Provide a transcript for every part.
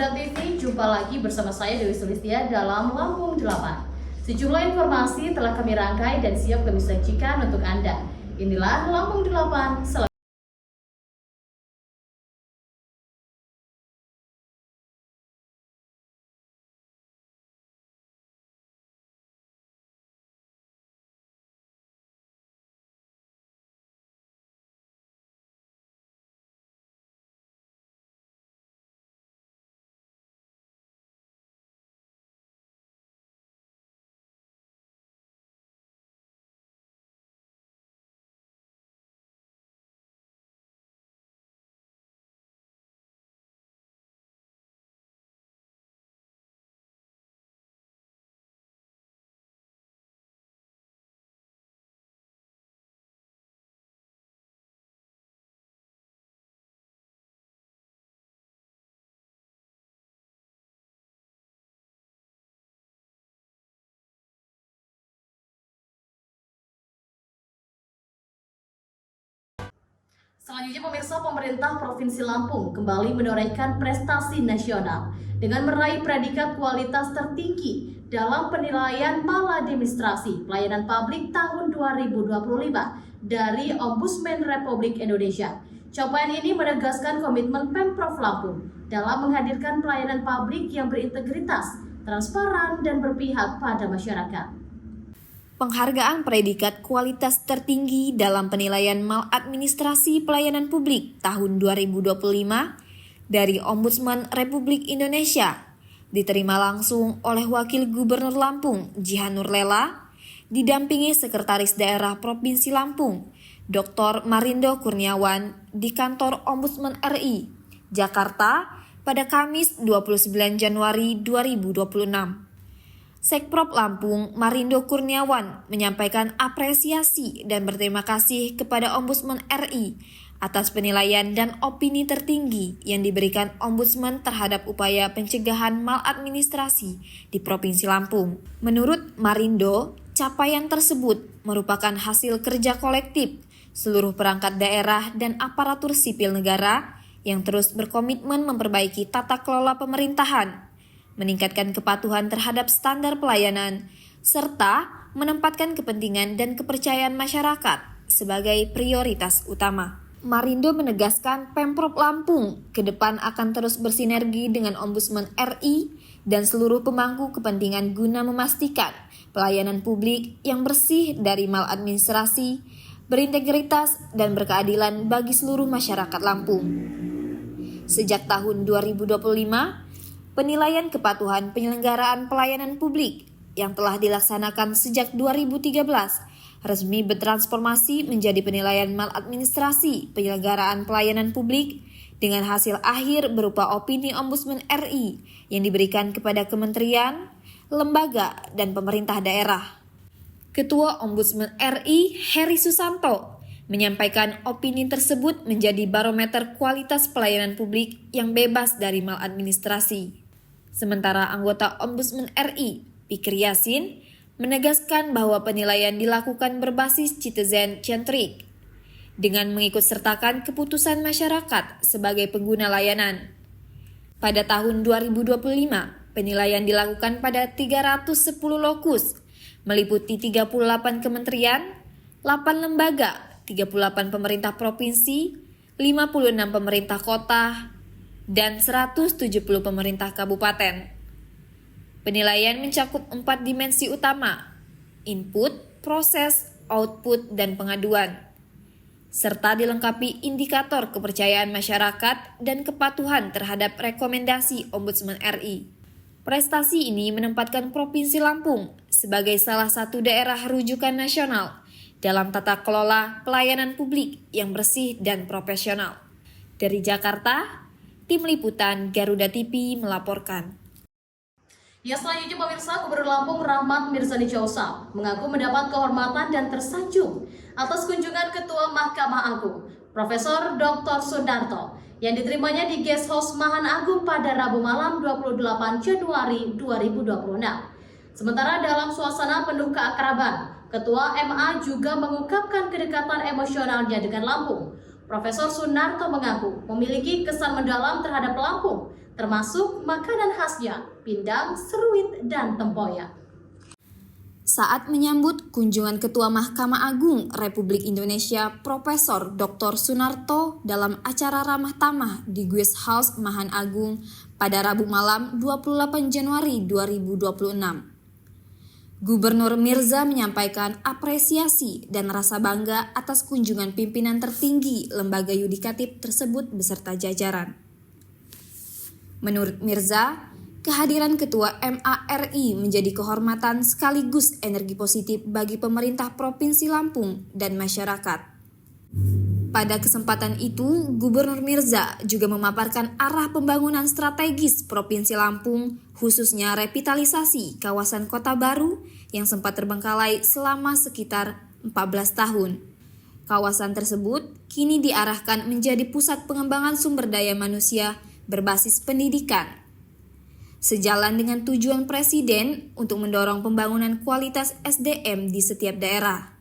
Mirza TV, jumpa lagi bersama saya Dewi Sulistia dalam Lampung 8. Sejumlah informasi telah kami rangkai dan siap kami sajikan untuk Anda. Inilah Lampung 8 selengkapnya. Selanjutnya pemirsa, pemerintah Provinsi Lampung kembali menorehkan prestasi nasional dengan meraih predikat kualitas tertinggi dalam penilaian maladministrasi pelayanan publik tahun 2025 dari Ombudsman Republik Indonesia. Capaian ini menegaskan komitmen Pemprov Lampung dalam menghadirkan pelayanan publik yang berintegritas, transparan, dan berpihak pada masyarakat. Penghargaan predikat kualitas tertinggi dalam penilaian maladministrasi pelayanan publik tahun 2025 dari Ombudsman Republik Indonesia diterima langsung oleh Wakil Gubernur Lampung, Jihanur Lela, didampingi Sekretaris Daerah Provinsi Lampung, Dr. Marindo Kurniawan di Kantor Ombudsman RI, Jakarta pada Kamis 29 Januari 2026. Sekprop Lampung, Marindo Kurniawan, menyampaikan apresiasi dan berterima kasih kepada Ombudsman RI atas penilaian dan opini tertinggi yang diberikan Ombudsman terhadap upaya pencegahan maladministrasi di Provinsi Lampung. Menurut Marindo, capaian tersebut merupakan hasil kerja kolektif seluruh perangkat daerah dan aparatur sipil negara yang terus berkomitmen memperbaiki tata kelola pemerintahan, meningkatkan kepatuhan terhadap standar pelayanan, serta menempatkan kepentingan dan kepercayaan masyarakat sebagai prioritas utama. Marindo menegaskan Pemprov Lampung ke depan akan terus bersinergi dengan Ombudsman RI dan seluruh pemangku kepentingan guna memastikan pelayanan publik yang bersih dari maladministrasi, berintegritas, dan berkeadilan bagi seluruh masyarakat Lampung. Sejak tahun 2025, penilaian kepatuhan penyelenggaraan pelayanan publik yang telah dilaksanakan sejak 2013 resmi bertransformasi menjadi penilaian maladministrasi penyelenggaraan pelayanan publik dengan hasil akhir berupa opini Ombudsman RI yang diberikan kepada kementerian, lembaga, dan pemerintah daerah. Ketua Ombudsman RI, Heri Susanto, menyampaikan opini tersebut menjadi barometer kualitas pelayanan publik yang bebas dari maladministrasi. Sementara anggota Ombudsman RI, Fikri Yasin, menegaskan bahwa penilaian dilakukan berbasis citizen-centric dengan mengikutsertakan keputusan masyarakat sebagai pengguna layanan. Pada tahun 2025, penilaian dilakukan pada 310 lokus, meliputi 38 kementerian, 8 lembaga, 38 pemerintah provinsi, 56 pemerintah kota, dan 170 pemerintah kabupaten. Penilaian mencakup 4 dimensi utama: input, proses, output, dan pengaduan, serta dilengkapi indikator kepercayaan masyarakat dan kepatuhan terhadap rekomendasi Ombudsman RI. Prestasi ini menempatkan Provinsi Lampung sebagai salah satu daerah rujukan nasional dalam tata kelola pelayanan publik yang bersih dan profesional. Dari Jakarta, Tim Liputan Garuda TV melaporkan. Ya, selanjutnya pemirsa, Gubernur Lampung Rahmat Mirzani Chausap mengaku mendapat kehormatan dan tersanjung atas kunjungan Ketua Mahkamah Agung, Profesor Dr. Sundarto, yang diterimanya di Guest House Mahan Agung pada Rabu malam 28 Januari 2026. Sementara dalam suasana penuh keakraban, Ketua MA juga mengungkapkan kedekatan emosionalnya dengan Lampung. Profesor Sundarto mengaku memiliki kesan mendalam terhadap Lampung, termasuk makanan khasnya, pindang, seruit, dan tempoyak. Saat menyambut kunjungan Ketua Mahkamah Agung Republik Indonesia Profesor Dr. Sunarto dalam acara ramah tamah di Guest House Mahan Agung pada Rabu malam 28 Januari 2026. Gubernur Mirza menyampaikan apresiasi dan rasa bangga atas kunjungan pimpinan tertinggi lembaga yudikatif tersebut beserta jajaran. Menurut Mirza, kehadiran Ketua MARI menjadi kehormatan sekaligus energi positif bagi pemerintah Provinsi Lampung dan masyarakat. Pada kesempatan itu, Gubernur Mirza juga memaparkan arah pembangunan strategis Provinsi Lampung, khususnya revitalisasi kawasan Kota Baru yang sempat terbengkalai selama sekitar 14 tahun. Kawasan tersebut kini diarahkan menjadi pusat pengembangan sumber daya manusia berbasis pendidikan. Sejalan dengan tujuan Presiden untuk mendorong pembangunan kualitas SDM di setiap daerah.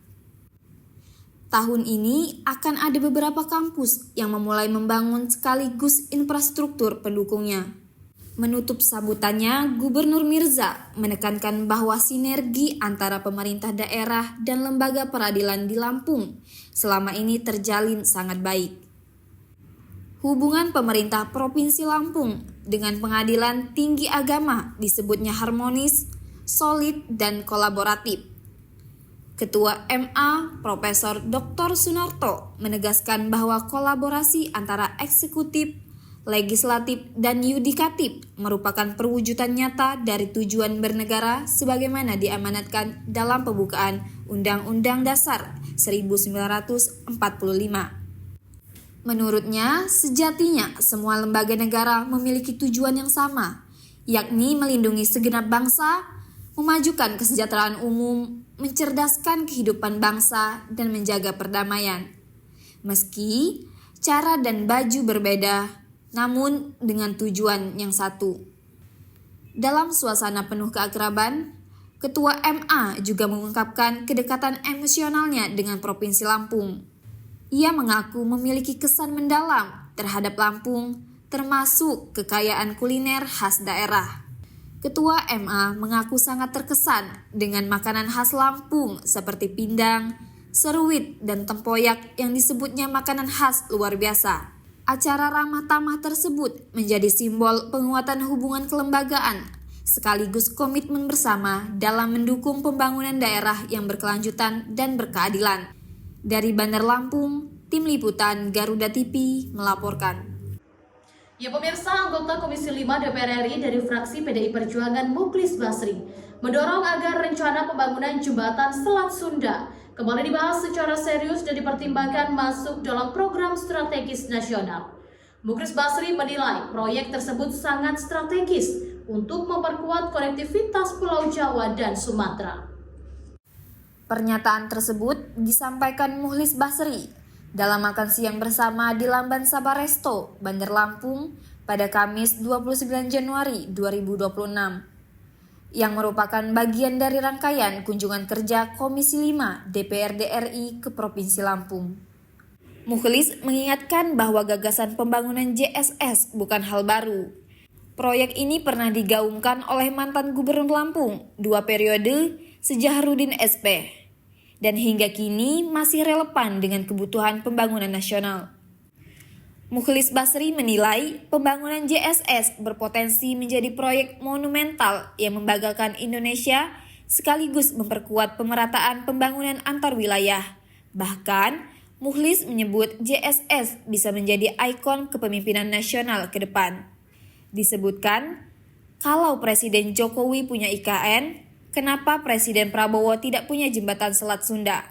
Tahun ini akan ada beberapa kampus yang memulai membangun sekaligus infrastruktur pendukungnya. Menutup sambutannya, Gubernur Mirza menekankan bahwa sinergi antara pemerintah daerah dan lembaga peradilan di Lampung selama ini terjalin sangat baik. Hubungan pemerintah Provinsi Lampung dengan Pengadilan Tinggi Agama disebutnya harmonis, solid, dan kolaboratif. Ketua MA Profesor Dr. Sunarto menegaskan bahwa kolaborasi antara eksekutif, legislatif, dan yudikatif merupakan perwujudan nyata dari tujuan bernegara sebagaimana diamanatkan dalam pembukaan Undang-Undang Dasar 1945. Menurutnya, sejatinya semua lembaga negara memiliki tujuan yang sama, yakni melindungi segenap bangsa, memajukan kesejahteraan umum, mencerdaskan kehidupan bangsa, dan menjaga perdamaian. Meski cara dan baju berbeda, namun dengan tujuan yang satu. Dalam suasana penuh keakraban, Ketua MA juga mengungkapkan kedekatan emosionalnya dengan Provinsi Lampung. Ia mengaku memiliki kesan mendalam terhadap Lampung, termasuk kekayaan kuliner khas daerah. Ketua MA mengaku sangat terkesan dengan makanan khas Lampung seperti pindang, seruit, dan tempoyak yang disebutnya makanan khas luar biasa. Acara ramah tamah tersebut menjadi simbol penguatan hubungan kelembagaan sekaligus komitmen bersama dalam mendukung pembangunan daerah yang berkelanjutan dan berkeadilan. Dari Bandar Lampung, Tim Liputan Garuda TV melaporkan. Ya pemirsa, anggota Komisi 5 DPR RI dari fraksi PDI Perjuangan Mukhlis Basri mendorong agar rencana pembangunan jembatan Selat Sunda kembali dibahas secara serius dan dipertimbangkan masuk dalam program strategis nasional. Mukhlis Basri menilai proyek tersebut sangat strategis untuk memperkuat konektivitas Pulau Jawa dan Sumatera. Pernyataan tersebut disampaikan Mukhlis Basri dalam makan siang bersama di Lamban Sabaresto, Bandar Lampung pada Kamis 29 Januari 2026 yang merupakan bagian dari rangkaian kunjungan kerja Komisi 5 DPRD RI ke Provinsi Lampung. Mukhlis mengingatkan bahwa gagasan pembangunan JSS bukan hal baru. Proyek ini pernah digaungkan oleh mantan Gubernur Lampung 2 periode Syahrudin SP. Dan hingga kini masih relevan dengan kebutuhan pembangunan nasional. Mukhlis Basri menilai pembangunan JSS berpotensi menjadi proyek monumental yang membanggakan Indonesia sekaligus memperkuat pemerataan pembangunan antar wilayah. Bahkan, Mukhlis menyebut JSS bisa menjadi ikon kepemimpinan nasional ke depan. Disebutkan, kalau Presiden Jokowi punya IKN, kenapa Presiden Prabowo tidak punya jembatan Selat Sunda?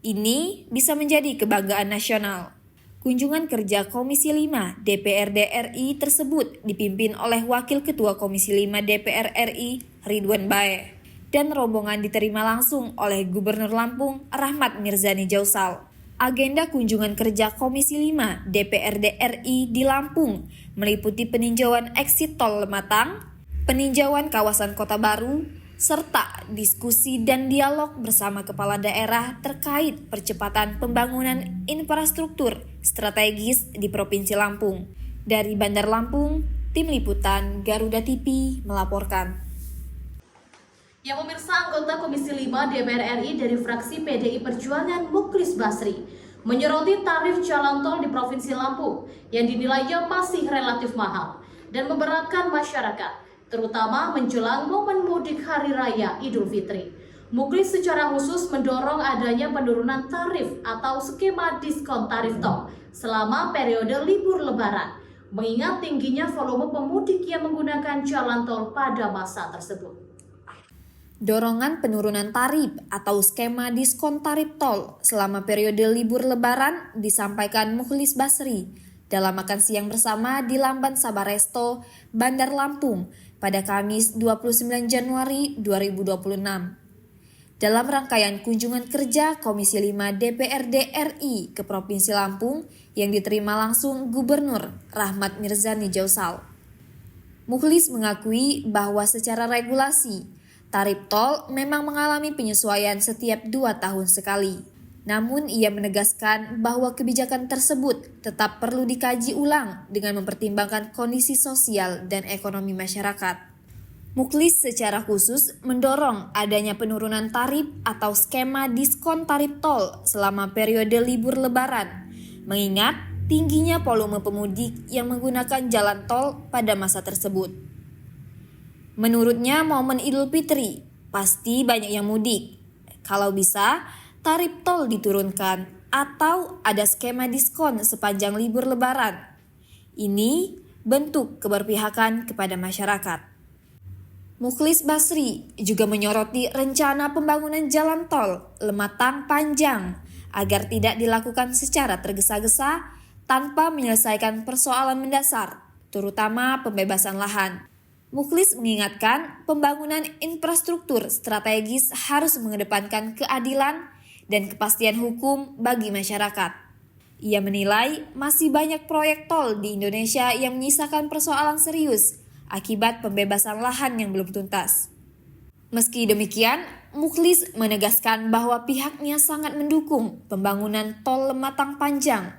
Ini bisa menjadi kebanggaan nasional. Kunjungan kerja Komisi 5 DPRD RI tersebut dipimpin oleh Wakil Ketua Komisi 5 DPR RI Ridwan Bae dan rombongan diterima langsung oleh Gubernur Lampung Rahmat Mirzani Jausal. Agenda kunjungan kerja Komisi 5 DPRD RI di Lampung meliputi peninjauan eksit tol Lematang, peninjauan kawasan Kota Baru, serta diskusi dan dialog bersama kepala daerah terkait percepatan pembangunan infrastruktur strategis di Provinsi Lampung. Dari Bandar Lampung, Tim Liputan Garuda TV melaporkan. Ya pemirsa, anggota Komisi 5 DPR RI dari fraksi PDI Perjuangan Mukhlis Basri menyoroti tarif jalan tol di Provinsi Lampung yang dinilainya masih relatif mahal dan memberatkan masyarakat, terutama menjelang momen mudik Hari Raya Idul Fitri. Mukhlis secara khusus mendorong adanya penurunan tarif atau skema diskon tarif tol selama periode libur Lebaran, mengingat tingginya volume pemudik yang menggunakan jalan tol pada masa tersebut. Dorongan penurunan tarif atau skema diskon tarif tol selama periode libur Lebaran disampaikan Mukhlis Basri dalam makan siang bersama di Lamban Sabaresto, Bandar Lampung pada Kamis 29 Januari 2026. Dalam rangkaian kunjungan kerja Komisi 5 DPRD RI ke Provinsi Lampung yang diterima langsung Gubernur Rahmat Mirzani Jausal. Mukhlis mengakui bahwa secara regulasi tarif tol memang mengalami penyesuaian setiap 2 tahun sekali. Namun ia menegaskan bahwa kebijakan tersebut tetap perlu dikaji ulang dengan mempertimbangkan kondisi sosial dan ekonomi masyarakat. Mukhlis secara khusus mendorong adanya penurunan tarif atau skema diskon tarif tol selama periode libur Lebaran, mengingat tingginya volume pemudik yang menggunakan jalan tol pada masa tersebut. Menurutnya momen Idul Fitri pasti banyak yang mudik. Kalau bisa, tarif tol diturunkan atau ada skema diskon sepanjang libur Lebaran. Ini bentuk keberpihakan kepada masyarakat. Mukhlis Basri juga menyoroti rencana pembangunan jalan tol Lematang Panjang agar tidak dilakukan secara tergesa-gesa tanpa menyelesaikan persoalan mendasar, terutama pembebasan lahan. Mukhlis mengingatkan pembangunan infrastruktur strategis harus mengedepankan keadilan dan kepastian hukum bagi masyarakat. Ia menilai masih banyak proyek tol di Indonesia yang menyisakan persoalan serius akibat pembebasan lahan yang belum tuntas. Meski demikian, Mukhlis menegaskan bahwa pihaknya sangat mendukung pembangunan tol Lematang Panjang.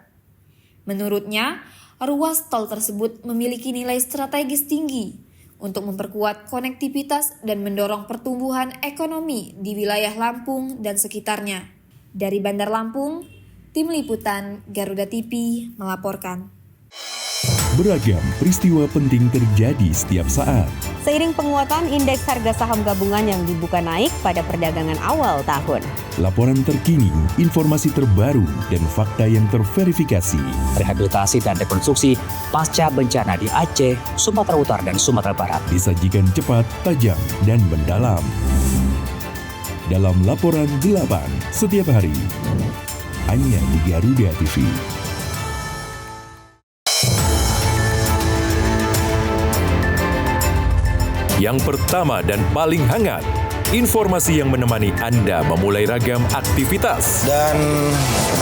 Menurutnya, ruas tol tersebut memiliki nilai strategis tinggi untuk memperkuat konektivitas dan mendorong pertumbuhan ekonomi di wilayah Lampung dan sekitarnya. Dari Bandar Lampung, Tim Liputan Garuda TV melaporkan. Beragam peristiwa penting terjadi setiap saat. Seiring penguatan indeks harga saham gabungan yang dibuka naik pada perdagangan awal tahun. Laporan terkini, informasi terbaru, dan fakta yang terverifikasi. Rehabilitasi dan rekonstruksi pasca bencana di Aceh, Sumatera Utara, dan Sumatera Barat. Disajikan cepat, tajam, dan mendalam. Dalam Laporan 8 setiap hari. Hanya di Garuda TV. Yang pertama dan paling hangat, informasi yang menemani Anda memulai ragam aktivitas. Dan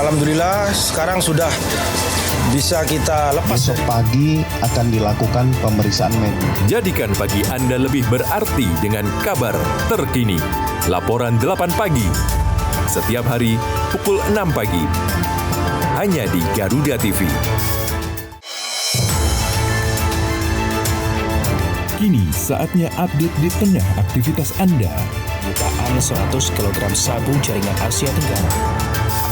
alhamdulillah sekarang sudah bisa kita lepas. Besok pagi akan dilakukan pemeriksaan medis. Jadikan pagi Anda lebih berarti dengan kabar terkini. Laporan 8 pagi. Setiap hari pukul 6 pagi. Hanya di Garuda TV. Kini saatnya update di tengah aktivitas Anda. Jutaan 100 kg sabu jaringan Asia Tenggara.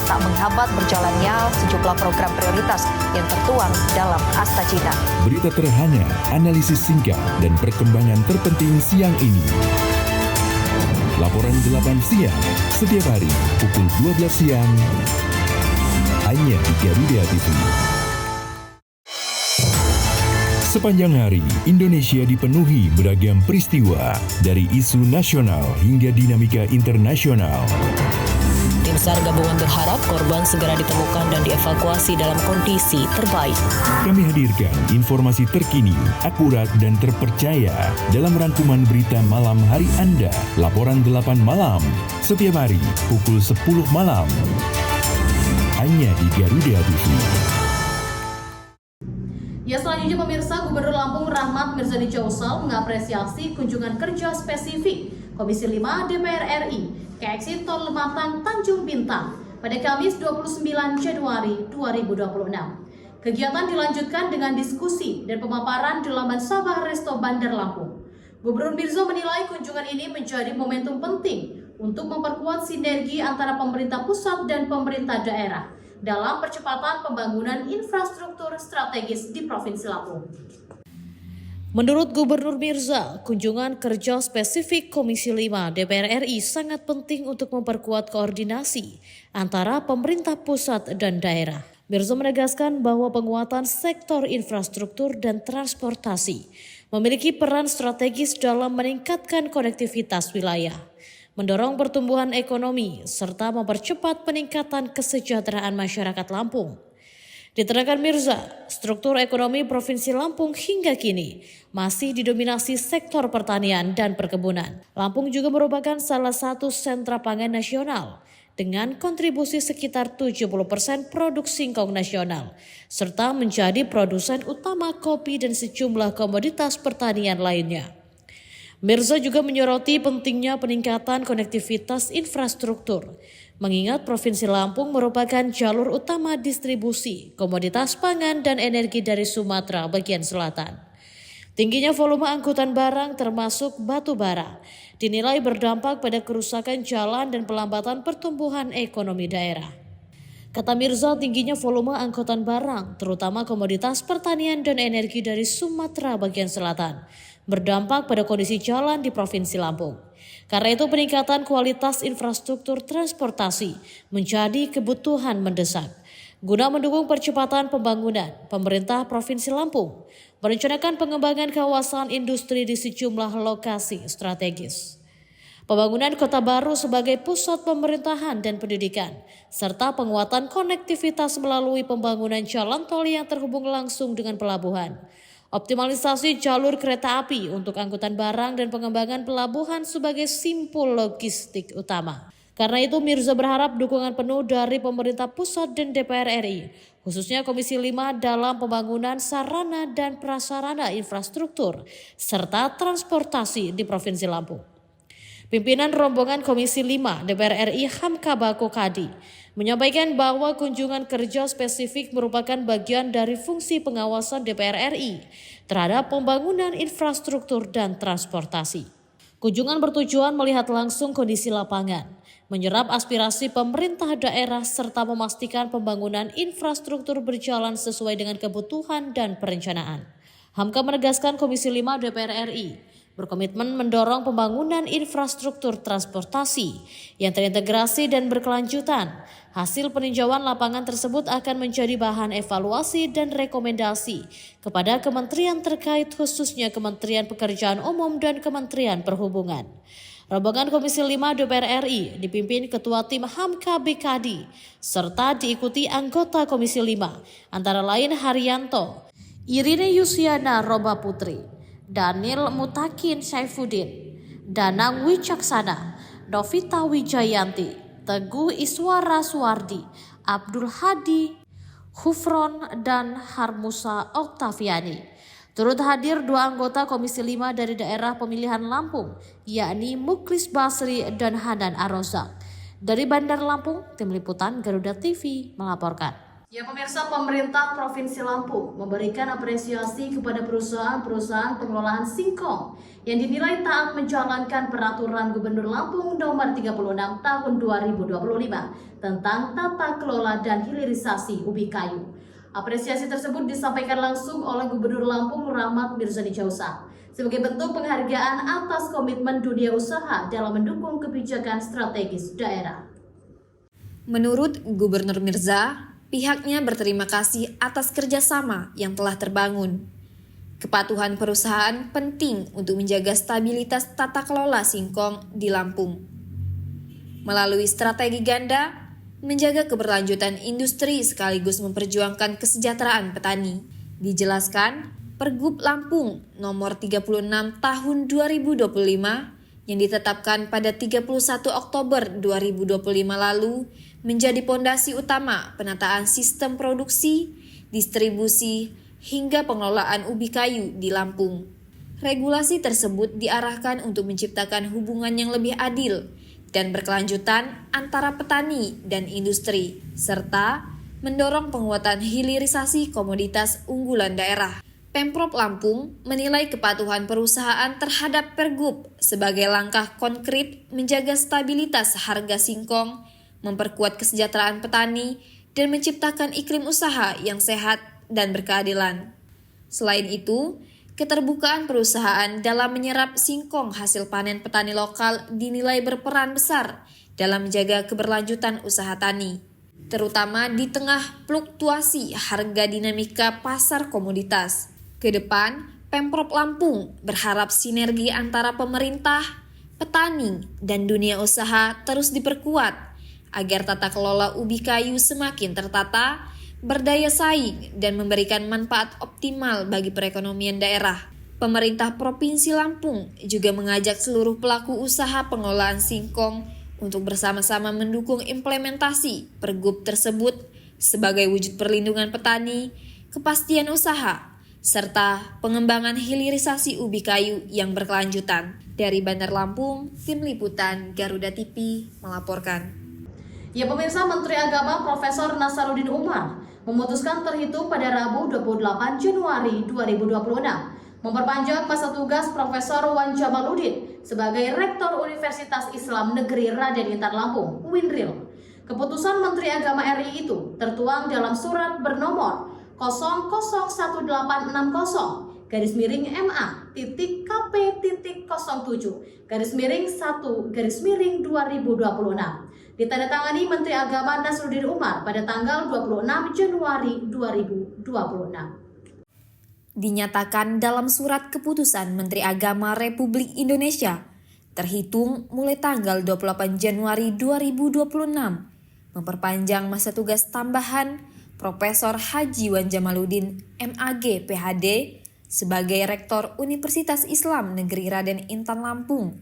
Tak menghambat berjalannya sejumlah program prioritas yang tertuang dalam Asta Cita. Berita terhangat, analisis singkat, dan perkembangan terpenting siang ini. Laporan 8 siang, setiap hari pukul 12 siang. Hanya di Garuda TV. Sepanjang hari, Indonesia dipenuhi beragam peristiwa, dari isu nasional hingga dinamika internasional. Tim SAR gabungan berharap korban segera ditemukan dan dievakuasi dalam kondisi terbaik. Kami hadirkan informasi terkini, akurat, dan terpercaya dalam rangkuman berita malam hari Anda. Laporan 8 malam, setiap hari pukul 10 malam. Hanya di Garuda TV. Ya, selanjutnya pemirsa, Gubernur Lampung Rahmat Mirzani Jausal mengapresiasi kunjungan kerja spesifik Komisi 5 DPR RI ke eksit tol Lematang Tanjung Bintang pada Kamis 29 Januari 2026. Kegiatan dilanjutkan dengan diskusi dan pemaparan di Laman Sabah Resto Bandar Lampung. Gubernur Mirza menilai kunjungan ini menjadi momentum penting untuk memperkuat sinergi antara pemerintah pusat dan pemerintah daerah dalam percepatan pembangunan infrastruktur strategis di Provinsi Lampung. Menurut Gubernur Mirza, kunjungan kerja spesifik Komisi 5 DPR RI sangat penting untuk memperkuat koordinasi antara pemerintah pusat dan daerah. Mirza menegaskan bahwa penguatan sektor infrastruktur dan transportasi memiliki peran strategis dalam meningkatkan konektivitas wilayah, mendorong pertumbuhan ekonomi, serta mempercepat peningkatan kesejahteraan masyarakat Lampung. Diterangkan Mirza, struktur ekonomi Provinsi Lampung hingga kini masih didominasi sektor pertanian dan perkebunan. Lampung juga merupakan salah satu sentra pangan nasional dengan kontribusi sekitar 70% produk singkong nasional, serta menjadi produsen utama kopi dan sejumlah komoditas pertanian lainnya. Mirza juga menyoroti pentingnya peningkatan konektivitas infrastruktur, mengingat Provinsi Lampung merupakan jalur utama distribusi komoditas pangan dan energi dari Sumatera bagian selatan. Tingginya volume angkutan barang termasuk batu bara dinilai berdampak pada kerusakan jalan dan pelambatan pertumbuhan ekonomi daerah. Kata Mirza, tingginya volume angkutan barang, terutama komoditas pertanian dan energi dari Sumatera bagian selatan, berdampak pada kondisi jalan di Provinsi Lampung. Karena itu peningkatan kualitas infrastruktur transportasi menjadi kebutuhan mendesak. Guna mendukung percepatan pembangunan, pemerintah Provinsi Lampung merencanakan pengembangan kawasan industri di sejumlah lokasi strategis. Pembangunan kota baru sebagai pusat pemerintahan dan pendidikan, serta penguatan konektivitas melalui pembangunan jalan tol yang terhubung langsung dengan pelabuhan. Optimalisasi jalur kereta api untuk angkutan barang dan pengembangan pelabuhan sebagai simpul logistik utama. Karena itu Mirza berharap dukungan penuh dari pemerintah pusat dan DPR RI, khususnya Komisi 5 dalam pembangunan sarana dan prasarana infrastruktur serta transportasi di Provinsi Lampung. Pimpinan rombongan Komisi 5 DPR RI Hamka Bako Kadi menyampaikan bahwa kunjungan kerja spesifik merupakan bagian dari fungsi pengawasan DPR RI terhadap pembangunan infrastruktur dan transportasi. Kunjungan bertujuan melihat langsung kondisi lapangan, menyerap aspirasi pemerintah daerah serta memastikan pembangunan infrastruktur berjalan sesuai dengan kebutuhan dan perencanaan. Hamka menegaskan Komisi 5 DPR RI berkomitmen mendorong pembangunan infrastruktur transportasi yang terintegrasi dan berkelanjutan. Hasil peninjauan lapangan tersebut akan menjadi bahan evaluasi dan rekomendasi kepada kementerian terkait, khususnya Kementerian Pekerjaan Umum dan Kementerian Perhubungan. Rombongan Komisi 5 DPR RI dipimpin Ketua Tim Hamka Bekadi serta diikuti anggota Komisi 5 antara lain Haryanto, Irine Yusiana Roba Putri, Daniel Mutakin Saifuddin, Danang Wicaksana, Novita Wijayanti, Teguh Iswara Suwardi, Abdul Hadi, Hufron, dan Harmusa Oktaviani. Turut hadir dua anggota Komisi 5 dari daerah pemilihan Lampung, yakni Muklis Basri dan Hanan Arozak. Dari Bandar Lampung, Tim Liputan Garuda TV melaporkan. Ya pemirsa, pemerintah Provinsi Lampung memberikan apresiasi kepada perusahaan-perusahaan pengelolaan singkong yang dinilai taat menjalankan peraturan Gubernur Lampung nomor 36 tahun 2025 tentang tata kelola dan hilirisasi ubi kayu. Apresiasi tersebut disampaikan langsung oleh Gubernur Lampung Rahmat Mirzani Jausa sebagai bentuk penghargaan atas komitmen dunia usaha dalam mendukung kebijakan strategis daerah. Menurut Gubernur Mirza, pihaknya berterima kasih atas kerjasama yang telah terbangun. Kepatuhan perusahaan penting untuk menjaga stabilitas tata kelola singkong di Lampung. Melalui strategi ganda, menjaga keberlanjutan industri sekaligus memperjuangkan kesejahteraan petani. Dijelaskan, Pergub Lampung nomor 36 tahun 2025 yang ditetapkan pada 31 Oktober 2025 lalu menjadi pondasi utama penataan sistem produksi, distribusi, hingga pengelolaan ubi kayu di Lampung. Regulasi tersebut diarahkan untuk menciptakan hubungan yang lebih adil dan berkelanjutan antara petani dan industri, serta mendorong penguatan hilirisasi komoditas unggulan daerah. Pemprov Lampung menilai kepatuhan perusahaan terhadap Pergub sebagai langkah konkret menjaga stabilitas harga singkong, memperkuat kesejahteraan petani, dan menciptakan iklim usaha yang sehat dan berkeadilan. Selain itu, keterbukaan perusahaan dalam menyerap singkong hasil panen petani lokal dinilai berperan besar dalam menjaga keberlanjutan usaha tani, terutama di tengah fluktuasi harga dinamika pasar komoditas. Ke depan, Pemprov Lampung berharap sinergi antara pemerintah, petani, dan dunia usaha terus diperkuat agar tata kelola ubi kayu semakin tertata, berdaya saing, dan memberikan manfaat optimal bagi perekonomian daerah. Pemerintah Provinsi Lampung juga mengajak seluruh pelaku usaha pengolahan singkong untuk bersama-sama mendukung implementasi Pergub tersebut sebagai wujud perlindungan petani, kepastian usaha, serta pengembangan hilirisasi ubi kayu yang berkelanjutan. Dari Bandar Lampung, Tim Liputan Garuda TV melaporkan. Ya pemirsa, Menteri Agama Profesor Nasaruddin Umar memutuskan terhitung pada Rabu 28 Januari 2026 memperpanjang masa tugas Profesor Wan Jamaluddin sebagai Rektor Universitas Islam Negeri Raden Intan Lampung (UINRIL). Keputusan Menteri Agama RI itu tertuang dalam surat bernomor 0001-MA-TKP.07-1-2026 ditandatangani Menteri Agama Nasaruddin Umar pada tanggal 26 Januari 2026. Dinyatakan dalam surat keputusan Menteri Agama Republik Indonesia terhitung mulai tanggal 28 Januari 2026 memperpanjang masa tugas tambahan Profesor Haji Wan Jamaluddin MAG PhD sebagai Rektor Universitas Islam Negeri Raden Intan Lampung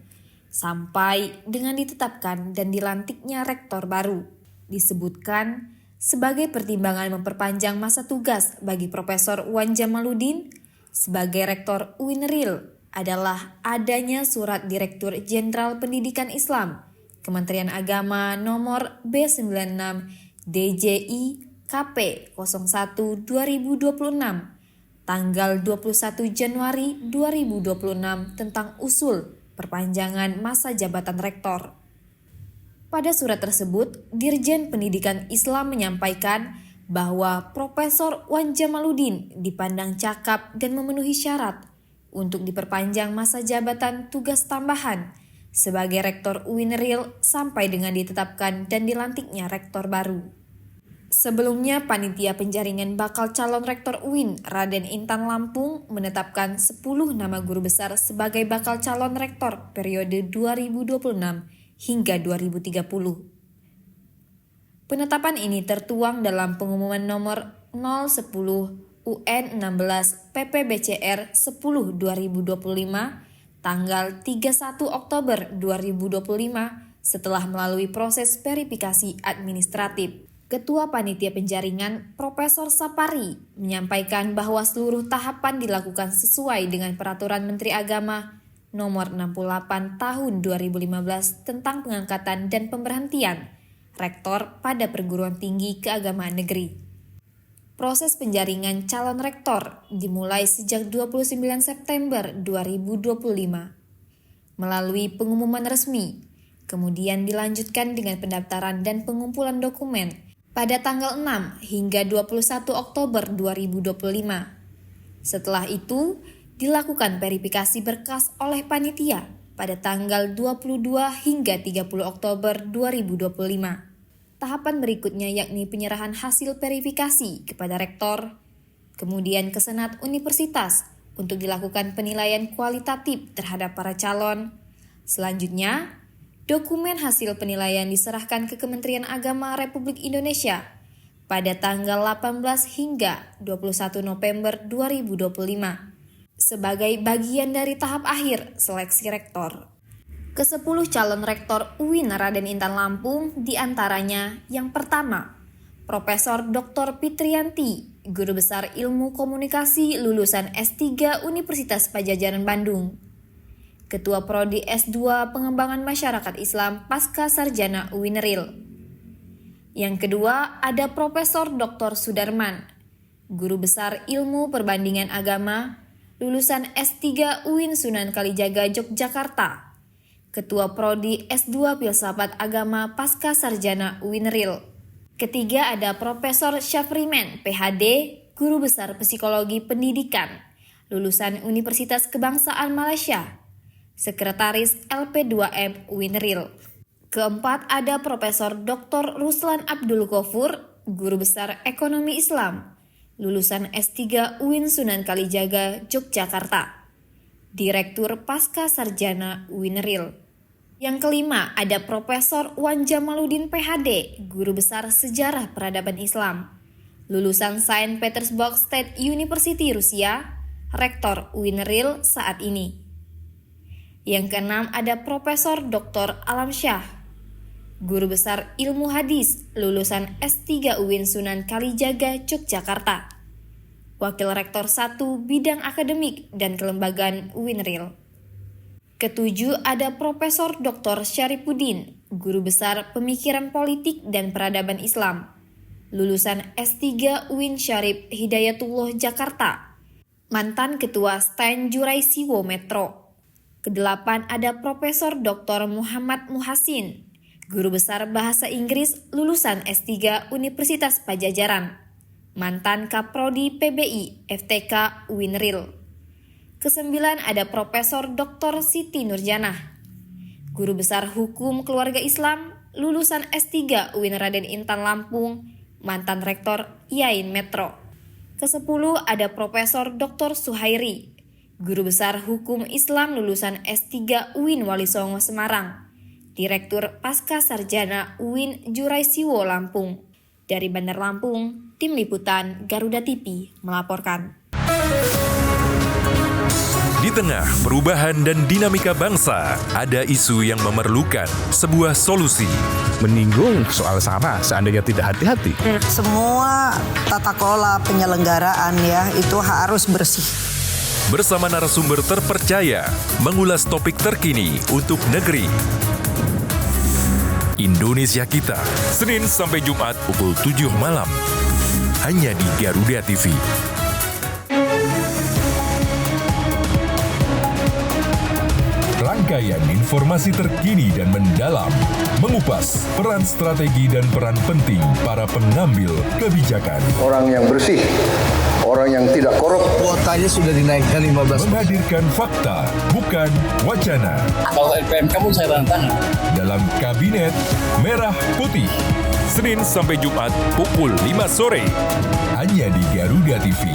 sampai dengan ditetapkan dan dilantiknya rektor baru. Disebutkan sebagai pertimbangan memperpanjang masa tugas bagi Profesor Wan Jamaluddin sebagai Rektor UINRIL adalah adanya Surat Direktur Jenderal Pendidikan Islam Kementerian Agama nomor B96 DJI KP 01 2026 tanggal 21 Januari 2026 tentang usul perpanjangan masa jabatan rektor. Pada surat tersebut, Dirjen Pendidikan Islam menyampaikan bahwa Profesor Wan Jamaluddin dipandang cakap dan memenuhi syarat untuk diperpanjang masa jabatan tugas tambahan sebagai Rektor UINRIL sampai dengan ditetapkan dan dilantiknya rektor baru. Sebelumnya, Panitia Penjaringan Bakal Calon Rektor UIN Raden Intan Lampung menetapkan 10 nama guru besar sebagai bakal calon rektor periode 2026 hingga 2030. Penetapan ini tertuang dalam pengumuman nomor 010 UN 16 PPBCR 10 2025 tanggal 31 Oktober 2025 setelah melalui proses verifikasi administratif. Ketua Panitia Penjaringan Profesor Sapari menyampaikan bahwa seluruh tahapan dilakukan sesuai dengan Peraturan Menteri Agama Nomor 68 Tahun 2015 tentang pengangkatan dan pemberhentian rektor pada perguruan tinggi keagamaan negeri. Proses penjaringan calon rektor dimulai sejak 29 September 2025 melalui pengumuman resmi, kemudian dilanjutkan dengan pendaftaran dan pengumpulan dokumen pada tanggal 6 hingga 21 Oktober 2025. Setelah itu, dilakukan verifikasi berkas oleh panitia pada tanggal 22 hingga 30 Oktober 2025. Tahapan berikutnya yakni penyerahan hasil verifikasi kepada rektor, kemudian ke Senat Universitas untuk dilakukan penilaian kualitatif terhadap para calon. Selanjutnya, dokumen hasil penilaian diserahkan ke Kementerian Agama Republik Indonesia pada tanggal 18 hingga 21 November 2025 sebagai bagian dari tahap akhir seleksi rektor. Ke-10 calon rektor UIN Raden Intan Lampung diantaranya yang pertama, Profesor Dr. Fitriyanti, Guru Besar Ilmu Komunikasi lulusan S3 Universitas Padjadjaran Bandung. Ketua Prodi S2 Pengembangan Masyarakat Islam Pasca Sarjana UINRIL. Yang kedua ada Profesor Dr. Sudarman, Guru Besar Ilmu Perbandingan Agama, lulusan S3 UIN Sunan Kalijaga Yogyakarta, Ketua Prodi S2 Filsafat Agama Pasca Sarjana UINRIL. Ketiga ada Profesor Syafrimen, PhD, Guru Besar Psikologi Pendidikan, lulusan Universitas Kebangsaan Malaysia, Sekretaris LP2M UINRIL. Keempat ada Profesor Dr. Ruslan Abdul Ghafur, Guru Besar Ekonomi Islam, lulusan S3 UIN Sunan Kalijaga Yogyakarta, Direktur Pasca Sarjana UINRIL. Yang kelima ada Profesor Wan Jamaluddin PhD, Guru Besar Sejarah Peradaban Islam, lulusan Saint Petersburg State University Rusia, Rektor UINRIL saat ini. Yang keenam ada Profesor Dr. Alam Syah, Guru Besar Ilmu Hadis, lulusan S3 UIN Sunan Kalijaga Yogyakarta, Wakil Rektor 1 Bidang Akademik dan Kelembagaan UINRIL. Ketujuh ada Profesor Dr. Syarifuddin, Guru Besar Pemikiran Politik dan Peradaban Islam, lulusan S3 UIN Syarif Hidayatullah Jakarta, mantan Ketua Stan Juraisiwo Metro. Kedelapan ada Profesor Dr. Muhammad Muhassin, Guru Besar Bahasa Inggris, lulusan S3 Universitas Pajajaran, mantan Kaprodi PBI FTK UINRIL. Kesembilan ada Profesor Dr. Siti Nurjanah, Guru Besar Hukum Keluarga Islam, lulusan S3 UIN Raden Intan Lampung, mantan Rektor IAIN Metro. Kesepuluh ada Profesor Dr. Suhairi, Guru Besar Hukum Islam, lulusan S3 UIN Wali Songo Semarang, Direktur Pasca Sarjana UIN Juraisiwo Lampung. Dari Bandar Lampung, Tim Liputan Garuda TV melaporkan. Di tengah perubahan dan dinamika bangsa, ada isu yang memerlukan sebuah solusi. Menyinggung soal SARA seandainya tidak hati-hati. Semua tata kelola penyelenggaraan itu harus bersih. Bersama narasumber terpercaya, mengulas topik terkini untuk negeri. Indonesia Kita, Senin sampai Jumat pukul 7 malam. Hanya di Garuda TV. Rangkaian informasi terkini dan mendalam, mengupas peran strategi dan peran penting para pengambil kebijakan. Orang yang bersih, orang yang tidak korup. Kuotanya sudah dinaikkan 15%. Menghadirkan fakta, bukan wacana. Kalau LPMK pun saya tantang. Dalam Kabinet Merah Putih, Senin sampai Jumat pukul 5 sore. Hanya di Garuda TV.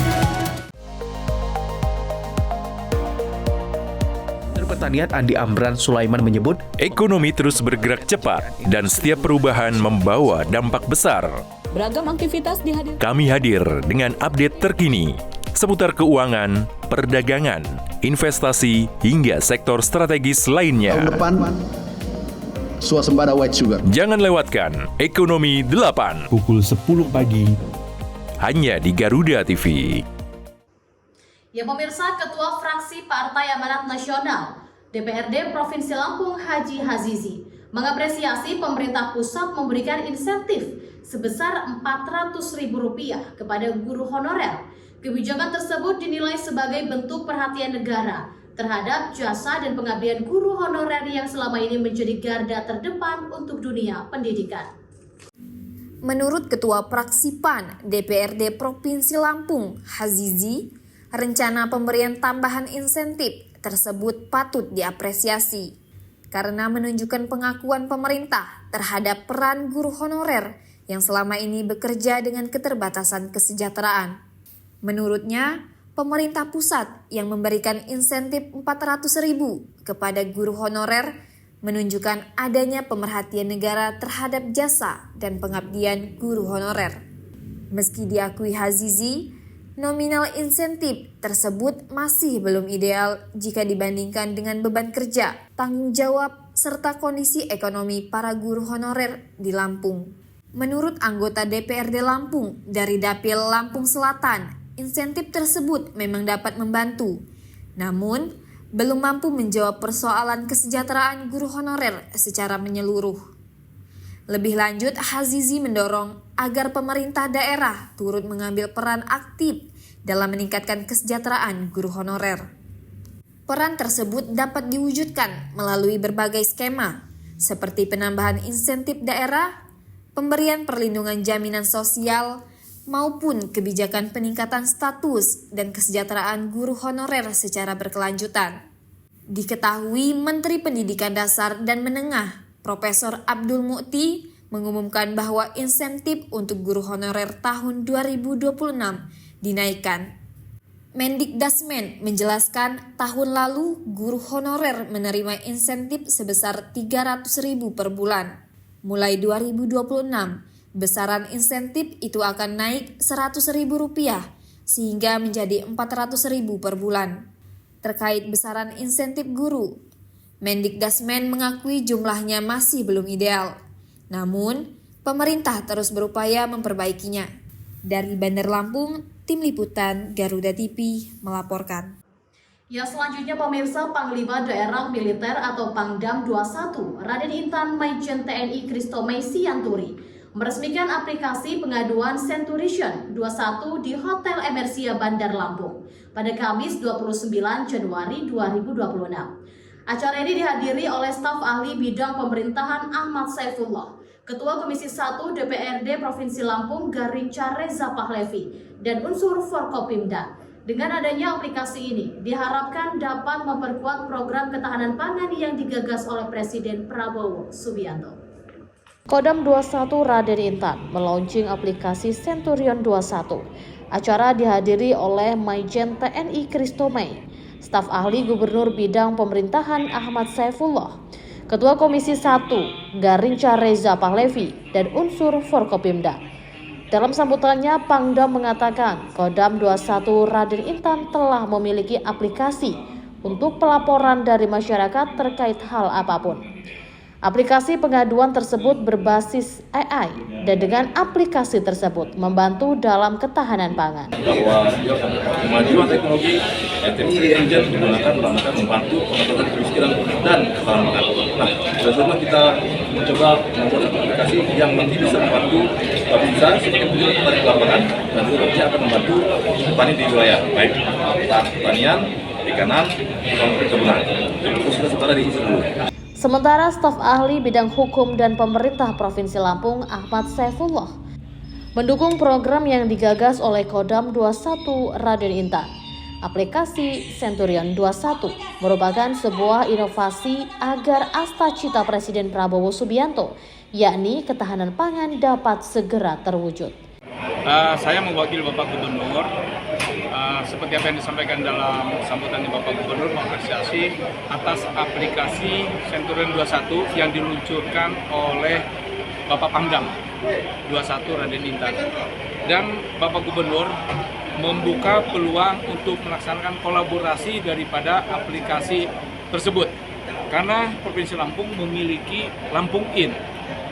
Pertanian Andi Amran Sulaiman menyebut, ekonomi terus bergerak cepat dan setiap perubahan membawa dampak besar. Beragam aktivitas dihadirkan. Kami hadir dengan update terkini seputar keuangan, perdagangan, investasi, hingga sektor strategis lainnya. Tahun depan, swasembada white sugar. Jangan lewatkan Ekonomi 8 pukul 10 pagi hanya di Garuda TV. Ya pemirsa, Ketua Fraksi Partai Amanat Nasional DPRD Provinsi Lampung Haji Hazizi mengapresiasi pemerintah pusat memberikan insentif sebesar Rp400.000 kepada guru honorer. Kebijakan tersebut dinilai sebagai bentuk perhatian negara terhadap jasa dan pengabdian guru honorer yang selama ini menjadi garda terdepan untuk dunia pendidikan. Menurut Ketua Fraksi PAN DPRD Provinsi Lampung Hazizi, rencana pemberian tambahan insentif tersebut patut diapresiasi karena menunjukkan pengakuan pemerintah terhadap peran guru honorer yang selama ini bekerja dengan keterbatasan kesejahteraan. Menurutnya, pemerintah pusat yang memberikan insentif Rp400.000 kepada guru honorer menunjukkan adanya pemerhatian negara terhadap jasa dan pengabdian guru honorer. Meski diakui Hazizi, nominal insentif tersebut masih belum ideal jika dibandingkan dengan beban kerja, tanggung jawab, serta kondisi ekonomi para guru honorer di Lampung. Menurut anggota DPRD Lampung dari Dapil Lampung Selatan, insentif tersebut memang dapat membantu, namun belum mampu menjawab persoalan kesejahteraan guru honorer secara menyeluruh. Lebih lanjut, Hazizi mendorong agar pemerintah daerah turut mengambil peran aktif dalam meningkatkan kesejahteraan guru honorer. Peran tersebut dapat diwujudkan melalui berbagai skema, seperti penambahan insentif daerah, pemberian perlindungan jaminan sosial, maupun kebijakan peningkatan status dan kesejahteraan guru honorer secara berkelanjutan. Diketahui Menteri Pendidikan Dasar dan Menengah Profesor Abdul Mukti mengumumkan bahwa insentif untuk guru honorer tahun 2026 dinaikkan. Mendikdasmen menjelaskan tahun lalu guru honorer menerima insentif sebesar 300.000 per bulan. Mulai 2026, besaran insentif itu akan naik Rp100.000 sehingga menjadi Rp400.000 per bulan. Terkait besaran insentif guru, Mendikdasmen mengakui jumlahnya masih belum ideal. Namun, pemerintah terus berupaya memperbaikinya. Dari Bandar Lampung, Tim Liputan Garuda TV melaporkan. Ya, selanjutnya pemirsa, Panglima Daerah Militer atau Pangdam 21 Raden Intan Maijen TNI Christomay Sianturi meresmikan aplikasi pengaduan Centurion 21 di Hotel Emersia Bandar Lampung pada Kamis 29 Januari 2026. Acara ini dihadiri oleh staf ahli bidang pemerintahan Ahmad Saifullah, Ketua Komisi 1 DPRD Provinsi Lampung Garinca Reza Pahlevi, dan unsur Forkopimda. Dengan adanya aplikasi ini, diharapkan dapat memperkuat program ketahanan pangan yang digagas oleh Presiden Prabowo Subianto. Kodam 21 Raden Intan melaunching aplikasi Centurion 21. Acara dihadiri oleh Maijen TNI Christomay, staf ahli Gubernur Bidang Pemerintahan Ahmad Saifullah, Ketua Komisi 1 Garinca Reza Pahlevi, dan unsur Forkopimda. Dalam sambutannya, Pangdam mengatakan Kodam 21 Raden Intan telah memiliki aplikasi untuk pelaporan dari masyarakat terkait hal apapun. Aplikasi pengaduan tersebut berbasis AI dan dengan aplikasi tersebut membantu dalam ketahanan pangan. Bahwa kemajuan teknologi artificial intelligence digunakan dalam rangka membantu pengentasan kemiskinan dan ketahanan pangan. Nah, selanjutnya kita mencoba membuat aplikasi yang nanti bisa membantu bisa sebagai tujuan petani lapangan dan juga nanti akan membantu petani di wilayah baik pertanian, perikanan, maupun perkebunan. Khususnya sementara di isi dulu. Sementara staf ahli bidang hukum dan pemerintah Provinsi Lampung Ahmad Saifullah mendukung program yang digagas oleh Kodam 21 Raden Intan. Aplikasi Centurion 21 merupakan sebuah inovasi agar asta-cita Presiden Prabowo Subianto, yakni ketahanan pangan dapat segera terwujud. Saya mewakili Bapak Gubernur, seperti apa yang disampaikan dalam sambutannya Bapak Gubernur, mengapresiasi atas aplikasi Centurion 21 yang diluncurkan oleh Bapak Pangdam 21 Raden Intan. Dan Bapak Gubernur membuka peluang untuk melaksanakan kolaborasi daripada aplikasi tersebut. Karena Provinsi Lampung memiliki Lampung In.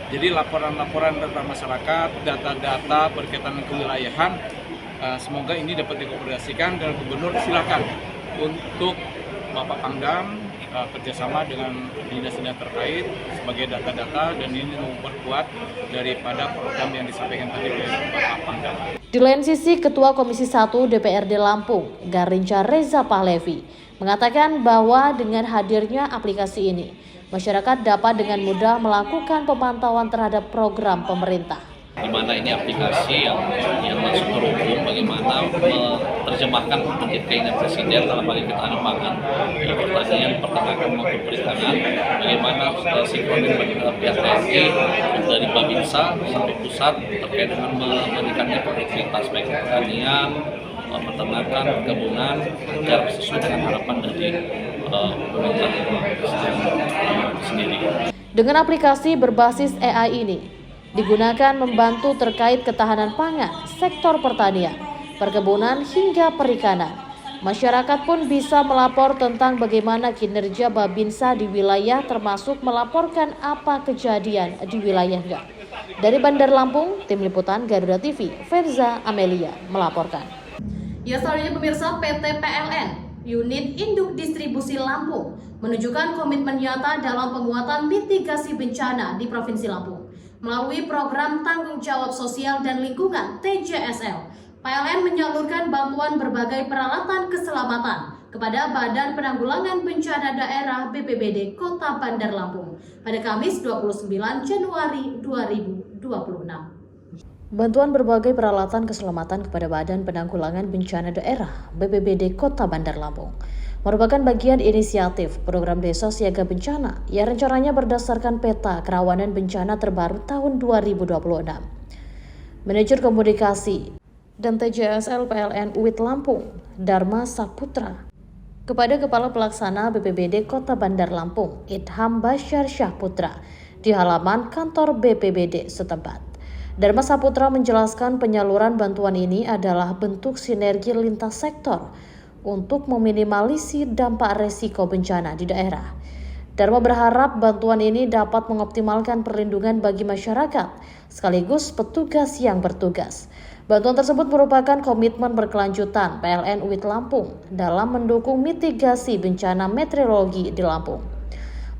Jadi laporan-laporan tentang masyarakat, data-data berkaitan dengan kewilayahan, semoga ini dapat dikoordinasikan dan Gubernur silakan untuk Bapak Pangdam kerjasama dengan dinas-dinas terkait sebagai data-data dan ini memperkuat daripada program yang disampaikan tadi oleh Bapak Pangdam. Di lain sisi, Ketua Komisi 1 DPRD Lampung, Garinca Reza Pahlevi, mengatakan bahwa dengan hadirnya aplikasi ini, masyarakat dapat dengan mudah melakukan pemantauan terhadap program pemerintah. Di mana ini aplikasi yang masuk ke hukum, bagaimana menerjemahkan keinginan Presiden dalam hal ketahanan pangan, pertanian, peternakan maupun perikanan, bagaimana sinkronis pihak TNI dari Babinsa sampai pusat terkait dengan meningkatnya produktivitas baik pertanian, peternakan, perkebunan agar sesuai dengan harapan dari pemerintah sendiri. Dengan aplikasi berbasis AI ini digunakan membantu terkait ketahanan pangan, sektor pertanian, perkebunan hingga perikanan. Masyarakat pun bisa melapor tentang bagaimana kinerja Babinsa di wilayah termasuk melaporkan apa kejadian di wilayahnya. Dari Bandar Lampung, Tim Liputan Garuda TV, Verza Amelia melaporkan. Ya, selanjutnya pemirsa, PT PLN Unit Induk Distribusi Lampung menunjukkan komitmen nyata dalam penguatan mitigasi bencana di Provinsi Lampung. Melalui program Tanggung Jawab Sosial dan Lingkungan (TJSL), PLN menyalurkan bantuan berbagai peralatan keselamatan kepada Badan Penanggulangan Bencana Daerah BPBD Kota Bandar Lampung pada Kamis 29 Januari 2026. Bantuan berbagai peralatan keselamatan kepada Badan Penanggulangan Bencana Daerah BPBD Kota Bandar Lampung merupakan bagian inisiatif program Desa Siaga Bencana yang rencananya berdasarkan peta kerawanan bencana terbaru tahun 2026. Manajer Komunikasi dan TJSL PLN UIT Lampung, Dharma Saputra, kepada Kepala Pelaksana BPBD Kota Bandar Lampung, Idham Basyar Syahputra, di halaman kantor BPBD setempat. Dharma Saputra menjelaskan penyaluran bantuan ini adalah bentuk sinergi lintas sektor untuk meminimalisir dampak resiko bencana di daerah. Dharma berharap bantuan ini dapat mengoptimalkan perlindungan bagi masyarakat, sekaligus petugas yang bertugas. Bantuan tersebut merupakan komitmen berkelanjutan PLN UIT Lampung dalam mendukung mitigasi bencana meteorologi di Lampung.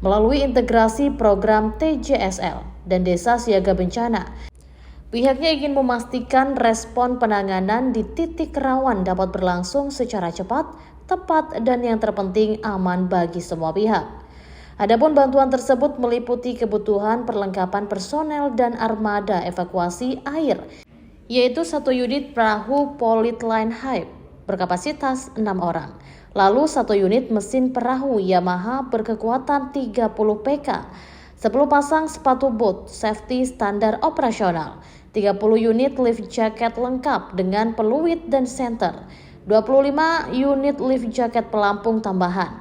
Melalui integrasi program TJSL dan Desa Siaga Bencana, pihaknya ingin memastikan respon penanganan di titik rawan dapat berlangsung secara cepat, tepat, dan yang terpenting aman bagi semua pihak. Adapun bantuan tersebut meliputi kebutuhan perlengkapan personel dan armada evakuasi air, yaitu 1 unit perahu Polyline Hype berkapasitas 6 orang, lalu 1 unit mesin perahu Yamaha berkekuatan 30 PK, 10 pasang sepatu boat safety standar operasional, 30 unit lift jacket lengkap dengan peluit dan senter, 25 unit lift jacket pelampung tambahan,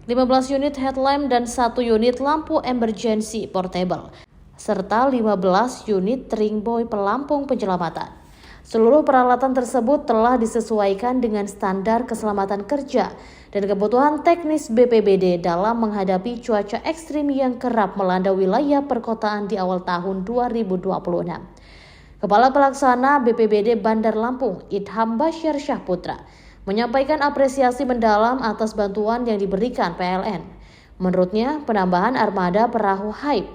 15 unit headlamp dan 1 unit lampu emergency portable, serta 15 unit ringbuoy pelampung penyelamatan. Seluruh peralatan tersebut telah disesuaikan dengan standar keselamatan kerja dan kebutuhan teknis BPBD dalam menghadapi cuaca ekstrim yang kerap melanda wilayah perkotaan di awal tahun 2026. Kepala Pelaksana BPBD Bandar Lampung, Idham Basyar Syahputra, menyampaikan apresiasi mendalam atas bantuan yang diberikan PLN. Menurutnya, penambahan armada perahu Hype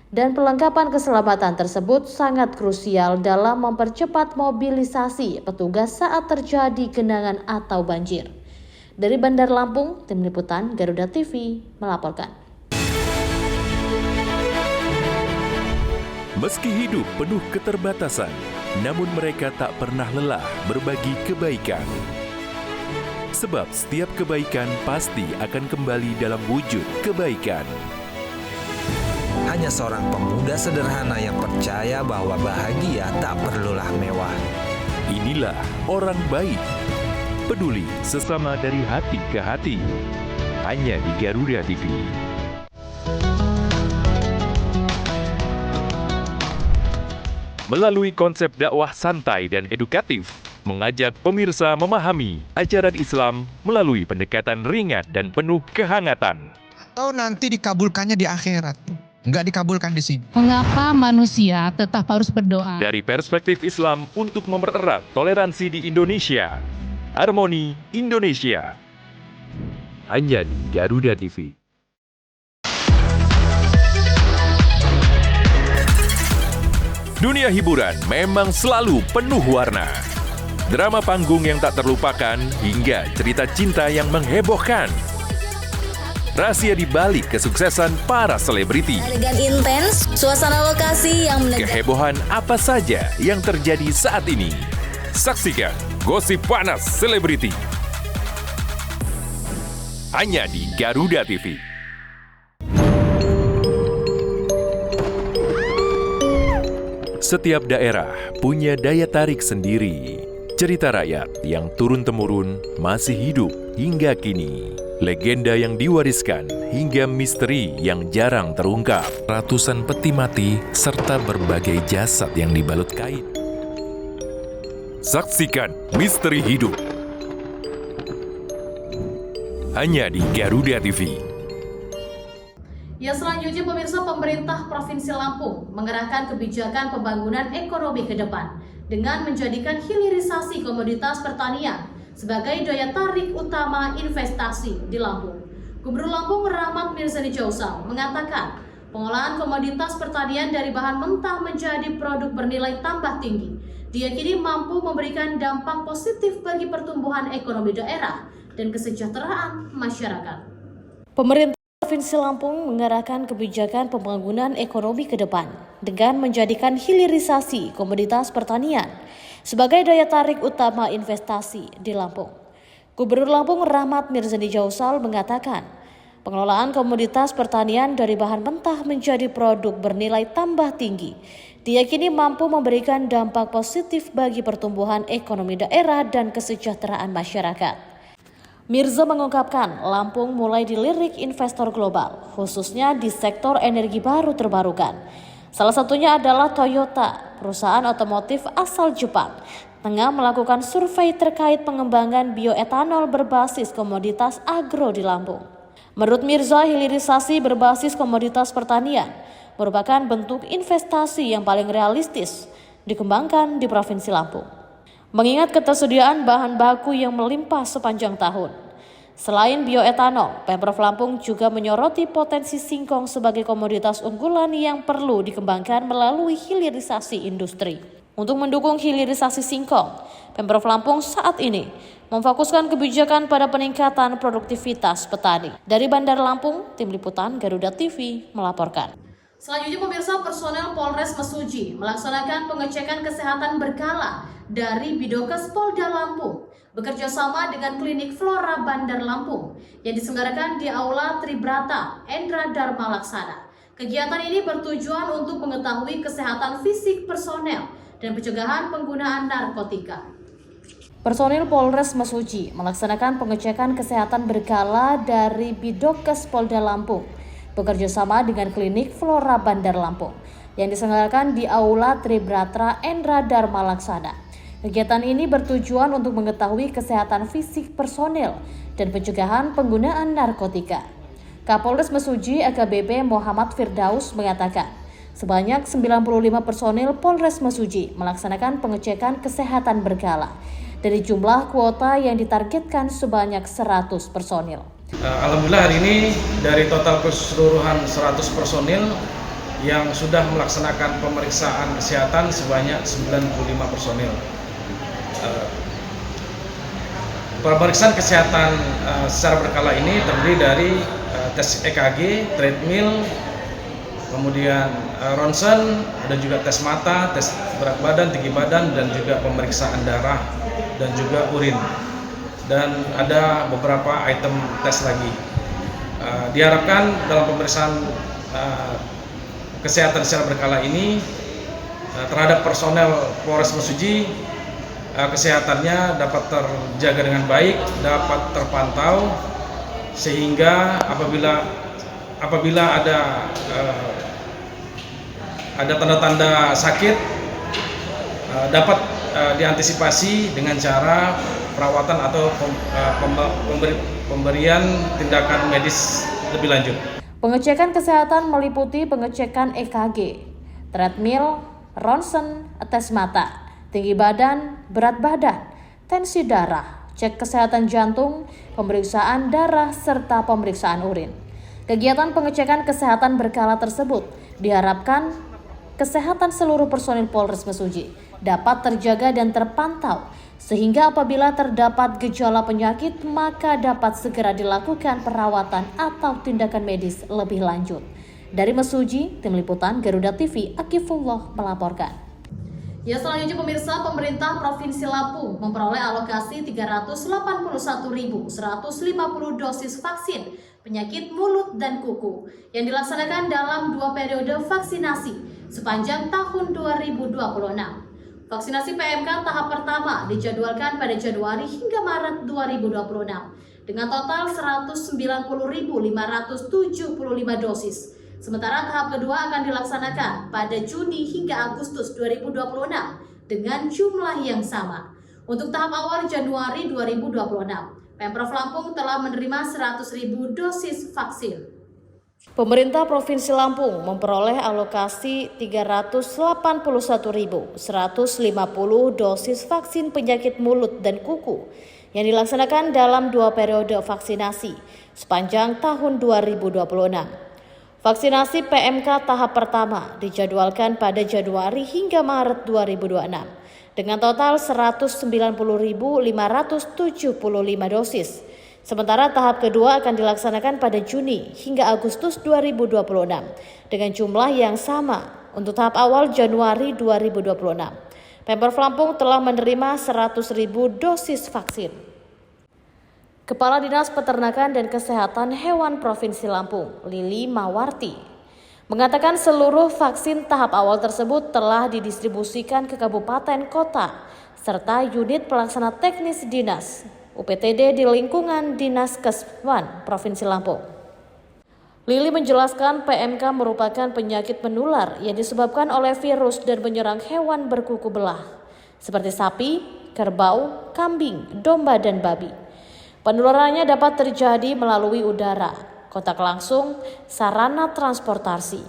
dan perlengkapan keselamatan tersebut sangat krusial dalam mempercepat mobilisasi petugas saat terjadi genangan atau banjir. Dari Bandar Lampung, Tim Liputan Garuda TV melaporkan. Meski hidup penuh keterbatasan, namun mereka tak pernah lelah berbagi kebaikan. Sebab setiap kebaikan pasti akan kembali dalam wujud kebaikan. Hanya seorang pemuda sederhana yang percaya bahwa bahagia tak perlulah mewah. Inilah orang baik, peduli sesama dari hati ke hati. Hanya di Garuda TV. Melalui konsep dakwah santai dan edukatif, mengajak pemirsa memahami ajaran Islam melalui pendekatan ringan dan penuh kehangatan. Atau nanti dikabulkannya di akhirat, nggak dikabulkan di sini. Mengapa manusia tetap harus berdoa? Dari perspektif Islam untuk mempererat toleransi di Indonesia, Harmoni Indonesia. Hanya di Garuda TV. Dunia hiburan memang selalu penuh warna. Drama panggung yang tak terlupakan hingga cerita cinta yang menghebohkan. Rahasia di balik kesuksesan para selebriti. Elegan intens, suasana lokasi yang menegak. Kehebohan apa saja yang terjadi saat ini. Saksikan Gosip Panas Selebriti. Hanya di Garuda TV. Setiap daerah punya daya tarik sendiri. Cerita rakyat yang turun-temurun masih hidup hingga kini. Legenda yang diwariskan hingga misteri yang jarang terungkap. Ratusan peti mati serta berbagai jasad yang dibalut kain. Saksikan misteri hidup. Hanya di Garuda TV. Ya, selanjutnya pemirsa, pemerintah Provinsi Lampung mengerahkan kebijakan pembangunan ekonomi ke depan dengan menjadikan hilirisasi komoditas pertanian sebagai daya tarik utama investasi di Lampung. Gubernur Lampung Rahmat Mirzani Jausal mengatakan Pengolahan komoditas pertanian dari bahan mentah menjadi produk bernilai tambah tinggi diyakini mampu memberikan dampak positif bagi pertumbuhan ekonomi daerah dan kesejahteraan masyarakat. Pemerintah Provinsi Lampung mengarahkan kebijakan pembangunan ekonomi ke depan dengan menjadikan hilirisasi komoditas pertanian sebagai daya tarik utama investasi di Lampung. Gubernur Lampung Rahmat Mirzani Jausal mengatakan, pengelolaan komoditas pertanian dari bahan mentah menjadi produk bernilai tambah tinggi diyakini mampu memberikan dampak positif bagi pertumbuhan ekonomi daerah dan kesejahteraan masyarakat. Mirza mengungkapkan Lampung mulai dilirik investor global, khususnya di sektor energi baru terbarukan. Salah satunya adalah Toyota, perusahaan otomotif asal Jepang, tengah melakukan survei terkait pengembangan bioetanol berbasis komoditas agro di Lampung. Menurut Mirza, hilirisasi berbasis komoditas pertanian merupakan bentuk investasi yang paling realistis dikembangkan di Provinsi Lampung. Mengingat ketersediaan bahan baku yang melimpah sepanjang tahun. Selain bioetanol, Pemprov Lampung juga menyoroti potensi singkong sebagai komoditas unggulan yang perlu dikembangkan melalui hilirisasi industri. Untuk mendukung hilirisasi singkong, Pemprov Lampung saat ini memfokuskan kebijakan pada peningkatan produktivitas petani. Dari Bandar Lampung, Tim Liputan Garuda TV melaporkan. Selanjutnya pemirsa, personel Polres Mesuji melaksanakan pengecekan kesehatan berkala dari Bidokes Polda Lampung bekerja sama dengan Klinik Flora Bandar Lampung yang diselenggarakan di Aula Tribrata Endra Dharma Laksana. Kegiatan ini bertujuan untuk mengetahui kesehatan fisik personel dan pencegahan penggunaan narkotika. Personil Polres Mesuji melaksanakan pengecekan kesehatan berkala dari Bidokes Polda Lampung bekerja sama dengan Klinik Flora Bandar Lampung yang diselenggarakan di Aula Tribrata Endra Dharma Laksana. Kegiatan ini bertujuan untuk mengetahui kesehatan fisik personel dan pencegahan penggunaan narkotika. Kapolres Mesuji AKBP Muhammad Firdaus mengatakan, sebanyak 95 personil Polres Mesuji melaksanakan pengecekan kesehatan berkala dari jumlah kuota yang ditargetkan sebanyak 100 personil. Alhamdulillah hari ini dari total keseluruhan 100 personil yang sudah melaksanakan pemeriksaan kesehatan sebanyak 95 personil. Pemeriksaan kesehatan secara berkala ini terdiri dari tes EKG, treadmill, kemudian ronsen, ada juga tes mata, tes berat badan, tinggi badan, dan juga pemeriksaan darah dan juga urin. Dan ada beberapa item tes lagi. Diharapkan dalam pemeriksaan kesehatan secara berkala ini terhadap personel Polres Mesuji, kesehatannya dapat terjaga dengan baik, dapat terpantau, sehingga apabila ada tanda-tanda sakit dapat diantisipasi dengan cara perawatan atau pemberian tindakan medis lebih lanjut. Pengecekan kesehatan meliputi pengecekan EKG, treadmill, ronsen, tes mata, tinggi badan, berat badan, tensi darah, cek kesehatan jantung, pemeriksaan darah, serta pemeriksaan urin. Kegiatan pengecekan kesehatan berkala tersebut diharapkan kesehatan seluruh personil Polres Mesuji dapat terjaga dan terpantau, sehingga apabila terdapat gejala penyakit maka dapat segera dilakukan perawatan atau tindakan medis lebih lanjut. Dari Mesuji, Tim Liputan Garuda TV, Akifullah melaporkan. Ya, selanjutnya pemirsa, pemerintah Provinsi Lampung memperoleh alokasi 381.150 dosis vaksin penyakit mulut dan kuku yang dilaksanakan dalam 2 periode vaksinasi sepanjang tahun 2026. Vaksinasi PMK tahap pertama dijadwalkan pada Januari hingga Maret 2026 dengan total 190.575 dosis. Sementara tahap kedua akan dilaksanakan pada Juni hingga Agustus 2026 dengan jumlah yang sama. Untuk tahap awal Januari 2026, Pemprov Lampung telah menerima 100.000 dosis vaksin. Pemerintah Provinsi Lampung memperoleh alokasi 381.150 dosis vaksin penyakit mulut dan kuku yang dilaksanakan dalam 2 periode vaksinasi sepanjang tahun 2026. Vaksinasi PMK tahap pertama dijadwalkan pada Januari hingga Maret 2026 dengan total 190.575 dosis. Sementara tahap kedua akan dilaksanakan pada Juni hingga Agustus 2026 dengan jumlah yang sama untuk tahap awal Januari 2026. Pemprov Lampung telah menerima 100.000 dosis vaksin. Kepala Dinas Peternakan dan Kesehatan Hewan Provinsi Lampung, Lili Mawarti, mengatakan seluruh vaksin tahap awal tersebut telah didistribusikan ke kabupaten kota serta unit pelaksana teknis dinas UPTD di lingkungan Dinas Kesehatan Provinsi Lampung. Lili menjelaskan PMK merupakan penyakit menular yang disebabkan oleh virus dan menyerang hewan berkuku belah seperti sapi, kerbau, kambing, domba, dan babi. Penularannya dapat terjadi melalui udara, kontak langsung, sarana transportasi,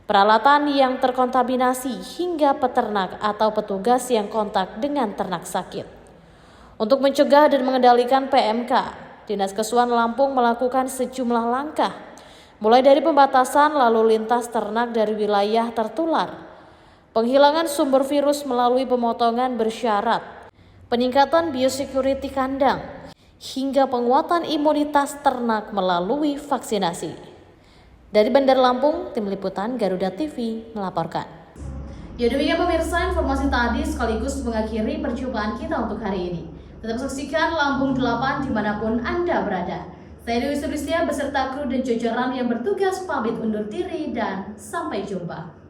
peralatan yang terkontaminasi hingga peternak atau petugas yang kontak dengan ternak sakit. Untuk mencegah dan mengendalikan PMK, Dinas Kesehatan Lampung melakukan sejumlah langkah, mulai dari pembatasan lalu lintas ternak dari wilayah tertular, penghilangan sumber virus melalui pemotongan bersyarat, peningkatan biosecurity kandang, hingga penguatan imunitas ternak melalui vaksinasi. Dari Bandar Lampung, Tim Liputan Garuda TV melaporkan. Ya demikian pemirsa, informasi tadi sekaligus mengakhiri perjumpaan kita untuk hari ini. Tetap saksikan Lampung 8 dimanapun Anda berada. Saya Dewi Sulistia beserta kru dan jajaran yang bertugas pamit undur diri dan sampai jumpa.